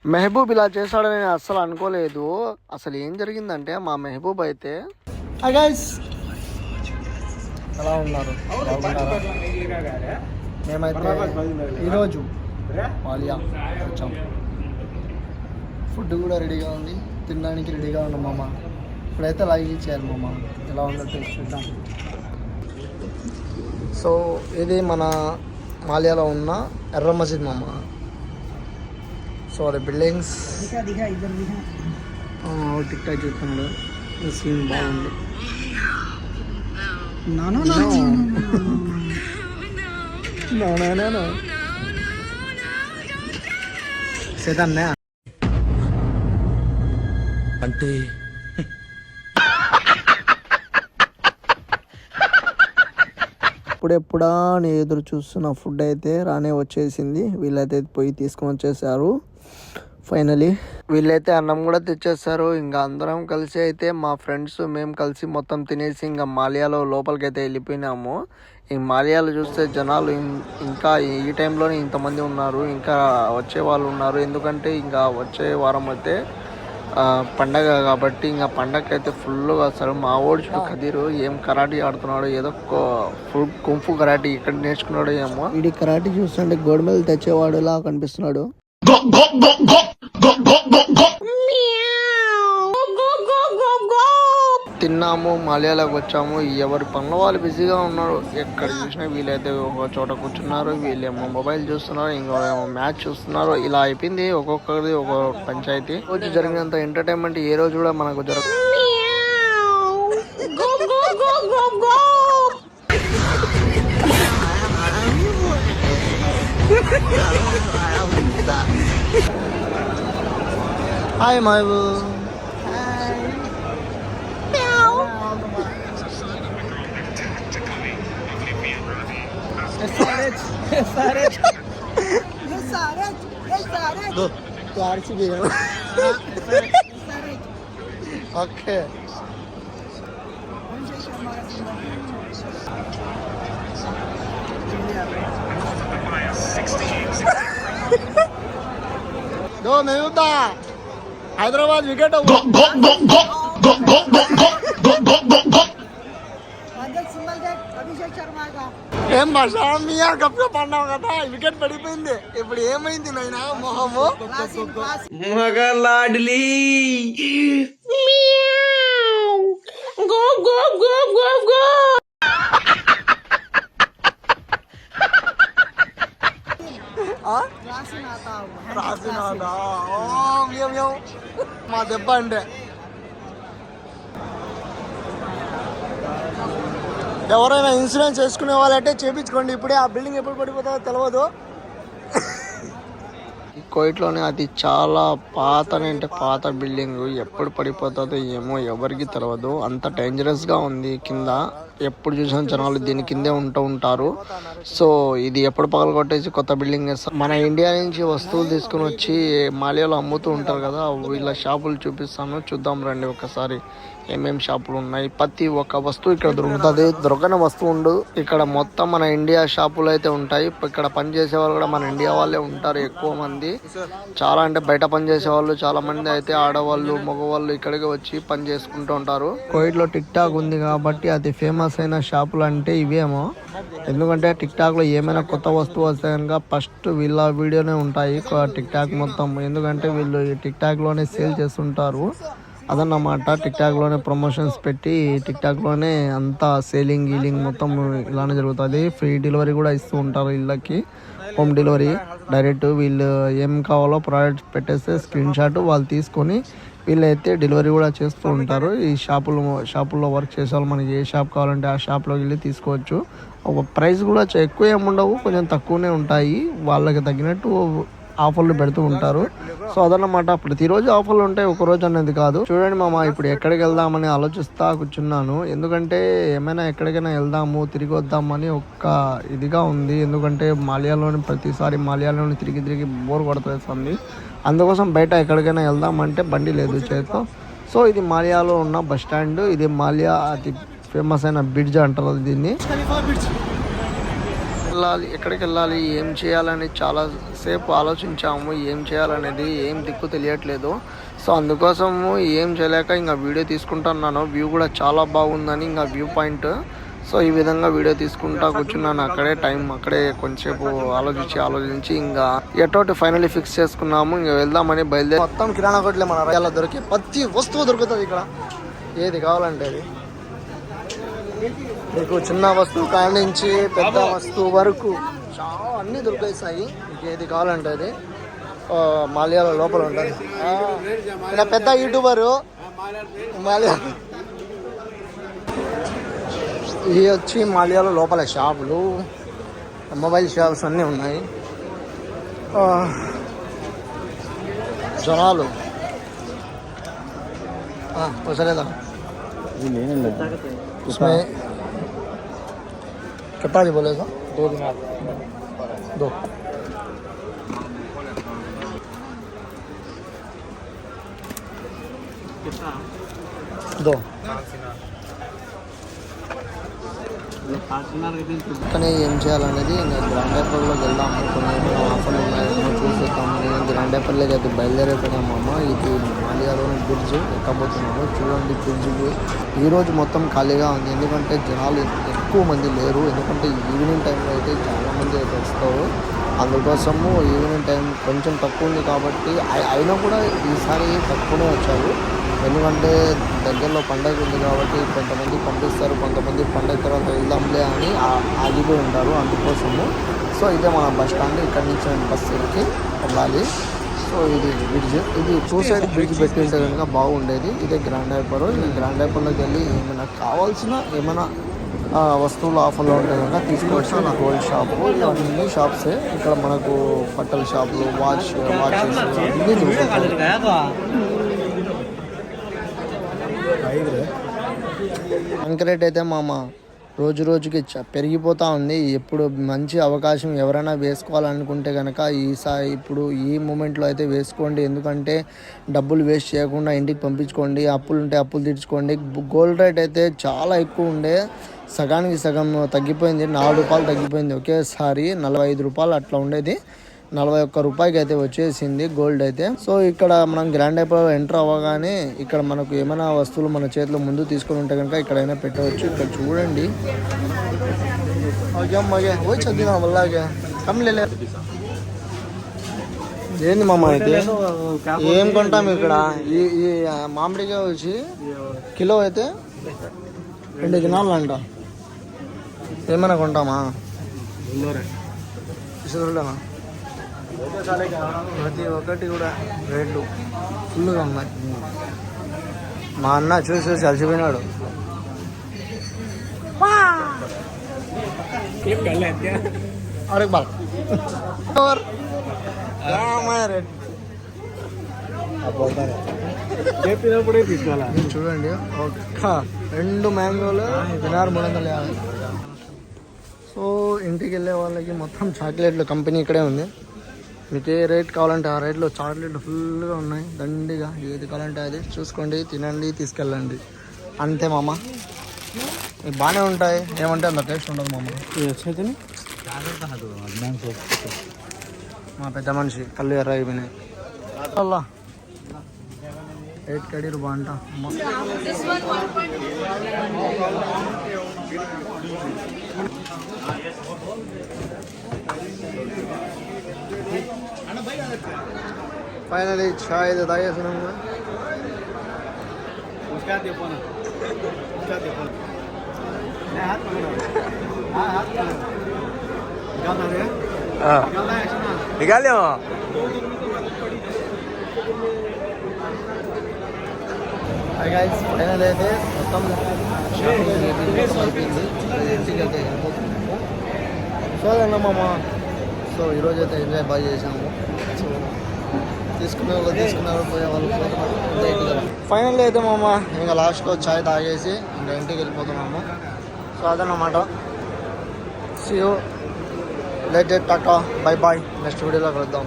మెహబూబ్ ఇలా చేశాడని నేను అస్సలు అనుకోలేదు. అసలు ఏం జరిగిందంటే మా మెహబూబ్ అయితే హాయ్ గైస్ ఎలా ఉన్నారు? మేమైతే ఈరోజు మాలియా వచ్చాం. ఫుడ్ కూడా రెడీగా ఉంది, తినడానికి రెడీగా ఉన్నాం మామ. ఇప్పుడైతే లైవ్ చేయాలి మామ, ఎలా ఉందో టేస్ట్ చూద్దాం. సో ఇది మన మాలియాలో ఉన్న ఎర్ర మసీద్ మామ. సో అది బిల్డింగ్స్ టిక్ టాక్ చూస్తున్నాడు, సీన్ బాగుంది. సేదన్నే అంటే ఇప్పుడెప్పుడా నేను ఎదురు చూస్తున్న ఫుడ్ అయితే రానే వచ్చేసింది. వీళ్ళైతే పోయి తీసుకొని వచ్చేసారు. ఫైనలీ వీళ్ళైతే అన్నం కూడా తెచ్చేస్తారు. ఇంకా అందరం కలిసి అయితే మా ఫ్రెండ్స్ మేము కలిసి మొత్తం తినేసి ఇంకా మాలియాలో లోపలికి అయితే వెళ్ళిపోయినాము. ఈ మాలియాలో చూస్తే జనాలు ఇంకా ఈ టైంలోనే ఇంతమంది ఉన్నారు, ఇంకా వచ్చే వాళ్ళు ఉన్నారు. ఎందుకంటే ఇంకా వచ్చే వారం అయితే పండగ కాబట్టి ఇంకా పండగకి అయితే ఫుల్గా వస్తారు. మా ఓడి చూడు కదీరు ఏం కరాటీ ఆడుతున్నాడు, ఏదో ఫుల్ కుంఫు కరాటీ ఇక్కడ నేర్చుకున్నాడు ఏమో. వీడి కరాటీ చూస్తుంటే గోడ మీద తెచ్చేవాడు లా కనిపిస్తున్నాడు. తిన్నాము, మాలియాలోకి వచ్చాము. ఎవరి పనుల వాళ్ళు బిజీగా ఉన్నారు. ఎక్కడ చూసినా వీళ్ళైతే ఒక చోట కూర్చున్నారు, వీళ్ళేమో మొబైల్ చూస్తున్నారు, ఇంకేమో మ్యాచ్ చూస్తున్నారు. ఇలా అయిపోయింది ఒక్కొక్కరిది ఒక్కొక్క పంచాయతీ. రోజు జరిగినంత ఎంటర్టైన్మెంట్ ఏ రోజు కూడా మనకు జరగదు. హాయ్ మాయబు. ఓకే దో మెహబూబ్ హైదరాబాద్ వికెట్ ఏం భాషా గప్పు పడినావు కదా, వికెట్ పడిపోయింది. ఇప్పుడు ఏమైంది నైనా మొహము మగలాడ్లీ go go go go go. రాసినాదా మా దెబ్బ అంటే ఎవరైనా ఇన్సూరెన్స్ చేసుకునే వాళ్ళంటే చేయించుకోండి. ఇప్పుడే ఆ బిల్డింగ్ ఎప్పుడు పడిపోతుందో తెలియదు. కోయిట్లోనే అది చాలా అంటే పాత బిల్డింగ్. ఎప్పుడు పడిపోతుందో ఏమో ఎవరికి తెలియదు. అంత డేంజరస్గా ఉంది. కింద ఎప్పుడు చూసిన జనాలు దీని కిందే ఉంటారు. సో ఇది ఎప్పుడు పగలు కొట్టేసి కొత్త బిల్డింగ్ వేస్తారు. మన ఇండియా నుంచి వస్తువులు తీసుకుని వచ్చి మాలియాలో అమ్ముతూ ఉంటారు కదా, వీళ్ళ షాపులు చూపిస్తాను, చూద్దాం రండి ఒకసారి ఏమేం షాపులు ఉన్నాయి. ప్రతి ఒక్క వస్తువు ఇక్కడ దొరుకుతుంది. దొరకని వస్తువు ఉండు. ఇక్కడ మొత్తం మన ఇండియా షాపులు అయితే ఉంటాయి. ఇక్కడ పని చేసే వాళ్ళు కూడా మన ఇండియా వాళ్ళే ఉంటారు ఎక్కువ మంది. చాలా అంటే బయట పని చేసే వాళ్ళు చాలా మంది అయితే ఆడవాళ్ళు మగవాళ్ళు ఇక్కడికి వచ్చి పని చేసుకుంటూ ఉంటారు. కోవిడ్ లో టిక్ టాక్ ఉంది కాబట్టి అది ఫేమస్ అయిన షాపులు అంటే ఇవేమో. ఎందుకంటే టిక్ టాక్ లో ఏమైనా కొత్త వస్తువు వస్తే కనుక ఫస్ట్ వీళ్ళ వీడియోనే ఉంటాయి టిక్ టాక్ మొత్తం. ఎందుకంటే వీళ్ళు ఈ టిక్ టాక్ లోనే సేల్ చేస్తుంటారు. అదన్నమాట, టిక్ టాక్ లోనే ప్రమోషన్స్ పెట్టి టిక్ టాక్ లోనే అంతా సేలింగ్ గీలింగ్ మొత్తం ఇలానే జరుగుతుంది. ఫ్రీ డెలివరీ కూడా ఇస్తూ ఉంటారు ఇళ్ళకి, హోమ్ డెలివరీ డైరెక్ట్. వీళ్ళు ఏం కావాలో ప్రోడక్ట్ పెట్టేస్తే స్క్రీన్ షాట్ వాళ్ళు తీసుకొని వీళ్ళైతే డెలివరీ కూడా చేస్తూ ఉంటారు. ఈ షాపుల్లో వర్క్ చేసే వాళ్ళు మనకి ఏ షాప్ కావాలంటే ఆ షాప్లోకి వెళ్ళి తీసుకోవచ్చు. ఒక ప్రైస్ కూడా ఎక్కువ ఏముండవు, కొంచెం తక్కువనే ఉంటాయి. వాళ్ళకి తగ్గినట్టు ఆఫర్లు పెడుతూ ఉంటారు. సో అదన్నమాట, ప్రతిరోజు ఆఫర్లు ఉంటాయి, ఒక రోజు అనేది కాదు. చూడండి మామ, ఇప్పుడు ఎక్కడికి వెళ్దామని ఆలోచిస్తా కూర్చున్నాను. ఎందుకంటే ఏమైనా ఎక్కడికైనా వెళ్దాము తిరిగి వద్దామని ఒక్క ఇదిగా ఉంది. ఎందుకంటే ప్రతిసారి మాలియాలోని తిరిగి బోర్ కొడుతుంది. అందుకోసం బయట ఎక్కడికైనా వెళ్దామంటే బండి లేదు చేతితో. సో ఇది మాలియాలో ఉన్న బస్ స్టాండ్. ఇది మాలియా అతి ఫేమస్ అయిన బ్రిడ్జ్ అంటారు దీన్ని. ఎక్కడికి వెళ్ళాలి ఏం చేయాలని చాలా సేపు ఆలోచించాము. ఏం చేయాలనేది ఏం దిక్కు తెలియట్లేదు. సో అందుకోసము ఏం చేయలేక ఇంకా వీడియో తీసుకుంటున్నాను. వ్యూ కూడా చాలా బాగుందని ఇంకా వ్యూ పాయింట్. సో ఈ విధంగా వీడియో తీసుకుంటా కూర్చున్నాను. అక్కడే కొంచెంసేపు ఆలోచించి ఇంకా ఎటోటి ఫైనల్లీ ఫిక్స్ చేసుకున్నాము. ఇంకా వెళ్దామని బయలుదేరి మొత్తం కిరాణా కొట్లే మన రాయాల దొరికే ప్రతి వస్తువు దొరుకుతుంది ఇక్కడ. ఏది కావాలంటే అది మీకు చిన్న వస్తువు కాడి నుంచి పెద్ద వస్తువు వరకు చాలా అన్నీ దొరికేస్తాయి. మీకు ఏది కావాలంటే అది. మాల్యాల లోపల ఉంటుంది. ఇలా పెద్ద యూట్యూబరు మాల్యా. ఇవి వచ్చి మాల్యాల లోపల షాపులు, మొబైల్ షాప్స్ అన్నీ ఉన్నాయి. జనాలు వసలేదా उसमें कितना जी बोलेगा? 2 दिनार 2 कितना 2 కానీ ఏం చేయాలనేది ఇంకా గ్రాండ్ ఐపర్లోకి వెళ్దాము. కొన్ని ఆఫర్లు ఉన్నాయేమో చూసేద్దామని గ్రాండ్ ఐపర్లోకి అయితే బయలుదేరిపోయాము. ఇది మాలియాలోని బ్రిడ్జ్ ఎక్కబోతున్నాము. చూడండి బ్రిడ్జ్ ఈరోజు మొత్తం ఖాళీగా ఉంది. ఎందుకంటే జనాలు ఎక్కువ మంది లేరు. ఎందుకంటే ఈవినింగ్ టైంలో అయితే చాలామంది అయితే వస్తారు. అందుకోసము ఈవినింగ్ టైం కొంచెం తక్కువ ఉంది కాబట్టి అయినా కూడా ఈసారి తక్కువనే వచ్చారు. ఎందుకంటే దగ్గరలో పండగ ఉంది కాబట్టి కొంతమంది పంపిస్తారు, కొంతమంది పండగ తర్వాత వెళ్దాంలే అని ఆగిపోయి ఉంటారు. అందుకోసము సో ఇదే మన బస్ స్టాండ్. ఇక్కడి నుంచి బస్సు ఎక్కి వెళ్ళాలి. సో ఇది బ్రిడ్జ్, ఇది సూసైడ్ బ్రిడ్జ్ పెట్టి ఉంటే కనుక బాగుండేది. ఇదే గ్రాండ్ ఐపర్. ఈ గ్రాండ్ ఐపర్లోకి వెళ్ళి ఏమైనా కావాల్సిన ఏమైనా వస్తువులు ఆఫర్లో ఉంటే కనుక తీసుకోవచ్చు. గోల్డ్ షాపు ఇవన్నీ షాప్సే. ఇక్కడ మనకు బట్టల షాపులు, వాచెస్ అన్నీ దొరుకుతాయి. కంక్రీట్ అయితే మామ రోజు రోజుకి పెరిగిపోతూ ఉంది. ఎప్పుడు మంచి అవకాశం ఎవరైనా వేసుకోవాలనుకుంటే కనుక ఇప్పుడు ఈ మూమెంట్లో అయితే వేసుకోండి. ఎందుకంటే డబ్బులు వేస్ట్ చేయకుండా ఇంటికి పంపించుకోండి. అప్పులు ఉంటే అప్పులు తీర్చుకోండి. గోల్డ్ రేట్ అయితే చాలా ఎక్కువ ఉండే, సగానికి సగం తగ్గిపోయింది. 4 రూపాయలు తగ్గిపోయింది ఒకేసారి. 45 రూపాయలు అట్లా ఉండేది, 41 రూపాయికి అయితే వచ్చేసింది గోల్డ్ అయితే. సో ఇక్కడ మనం గ్రాండ్ ఐపర్ ఎంటర్ అవ్వగానే ఇక్కడ మనకు ఏమైనా వస్తువులు మన చేతిలో ముందు తీసుకొని ఉంటే కనుక ఇక్కడైనా పెట్టవచ్చు. ఇక్కడ చూడండి చదివినా వల్లాగే కమ్లే. ఏంది మామ అయితే ఏం కొంటాం ఇక్కడ? ఈ మామిడికాయ వచ్చి కిలో అయితే 2 దినాలు అంట. ఏమైనా కొంటామా? ఇసురులేనా? ప్రతి ఒక్కటి కూడా రేట్లు ఫుల్గా ఉన్నాయి. మా అన్న చూసి అలసిపోయినాడు. చూడండి ఒక్క 2 మ్యాంగోలు 350. సో ఇంటికి వెళ్ళే వాళ్ళకి మొత్తం చాక్లెట్లు కంపెనీ ఇక్కడే ఉంది. మీకు ఏ రేట్ కావాలంటే ఆ రేట్లో చాక్లెట్లు ఫుల్గా ఉన్నాయి దండిగా. ఏది కావాలంటే అది చూసుకోండి, తినండి, తీసుకెళ్ళండి. అంతే మామ. ఇవి బాగానే ఉంటాయి, ఏమంటే అంత టేస్ట్ ఉండదు మామ. మా పెద్ద మనిషి కళ్ళు ఎర్ర అయిపోయినాయి. అల్లా రేట్ కడీరు బాగుంటా. फाइनली चाय तो दाई सुनूंगा. उसका देखो ना, उसका देखो ना. मैं हाथ पकड़ो. हाँ हाथ पकड़ो. निकाल रहे हैं? हाँ. निकाल लो. हाय गाइस, फाइनली అయితే మొత్తం షాపింగ్ అయిపోయింది. ఇంటికి అయితే సో అన్నమామ. సో ఈరోజు అయితే ఎంజాయ్ బాగా చేసాము. సో తీసుకున్నారు పోయే వాళ్ళు ఫైనల్ అయితే మామ ఇంకా లాస్ట్లో చాయ్ తాగేసి ఇంకా ఇంటికి వెళ్ళిపోతున్నాము. సో అదన్నమాట. See you late tata bye bye. Next వీడియోలో కలుద్దాం.